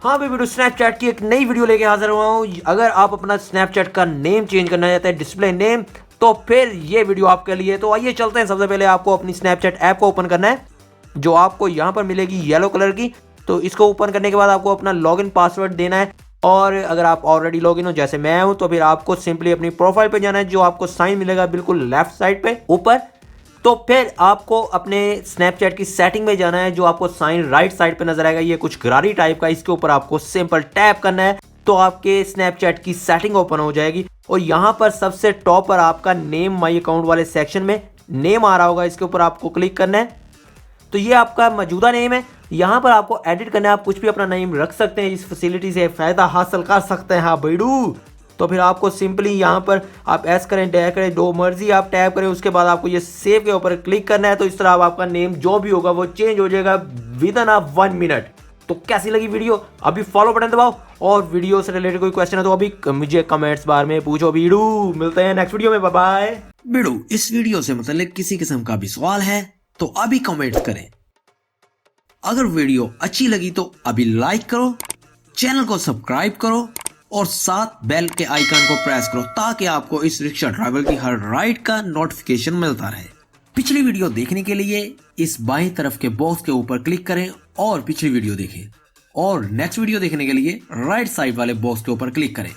हाँ भाई video Snapchat की एक नई वीडियो लेके हाजिर हुआ हूँ। अगर आप अपना स्नैपचैट का नेम चेंज करना चाहते हैं, डिस्प्ले नेम, तो फिर ये वीडियो आपके लिए। तो आइए चलते हैं। सबसे पहले आपको अपनी स्नैपचैट ऐप को ओपन करना है, जो आपको यहाँ पर मिलेगी येलो कलर की। तो इसको ओपन करने के बाद आपको अपना लॉगिन पासवर्ड देना है। और अगर आप ऑलरेडी लॉगिन हो जैसे मैं हूँ, तो फिर आपको सिंपली अपनी प्रोफाइल पे जाना है, जो आपको साइन मिलेगा बिल्कुल लेफ्ट साइड पे ऊपर। तो फिर आपको अपने स्नैपचैट की सेटिंग में जाना है, जो आपको साइन राइट साइड पे नजर आएगा, ये कुछ गरारी टाइप का। इसके ऊपर आपको सिंपल टैप करना है, तो आपके स्नैपचैट की सेटिंग ओपन हो जाएगी। और यहाँ पर सबसे टॉप पर आपका नेम माई अकाउंट वाले सेक्शन में नेम आ रहा होगा, इसके ऊपर आपको क्लिक करना है। तो ये आपका मौजूदा नेम है। यहाँ पर आपको एडिट करना है, आप कुछ भी अपना नेम रख सकते हैं, इस फैसिलिटी से फायदा हासिल कर सकते हैं। हाँ बेडू, तो फिर आपको सिंपली यहाँ पर आप एस करें, डे करें, दो मर्जी आप टैप करें। उसके बाद आपको ये सेव के ऊपर क्लिक करना है। तो इस तरह अब आपका नेम जो भी होगा वो चेंज हो जाएगा विद इन 1 मिनट। तो कैसी लगी वीडियो? अभी फॉलो बटन दबाओ, और वीडियो से रिलेटेड कोई क्वेश्चन है तो अभी मुझे कमेंट्स बार में पूछो। बीडू, मिलते हैं नेक्स्ट वीडियो में, बाय बाय। बिड़ू, इस वीडियो से मतलब किसी किस्म का भी सवाल है तो अभी कमेंट करें। अगर वीडियो अच्छी लगी तो अभी लाइक करो, चैनल को सब्सक्राइब करो और साथ बेल के आइकन को प्रेस करो, ताकि आपको इस रिक्शा ट्रैवल की हर राइड का नोटिफिकेशन मिलता रहे। पिछली वीडियो देखने के लिए इस बाईं तरफ के बॉक्स के ऊपर क्लिक करें और पिछली वीडियो देखें, और नेक्स्ट वीडियो देखने के लिए राइट साइड वाले बॉक्स के ऊपर क्लिक करें।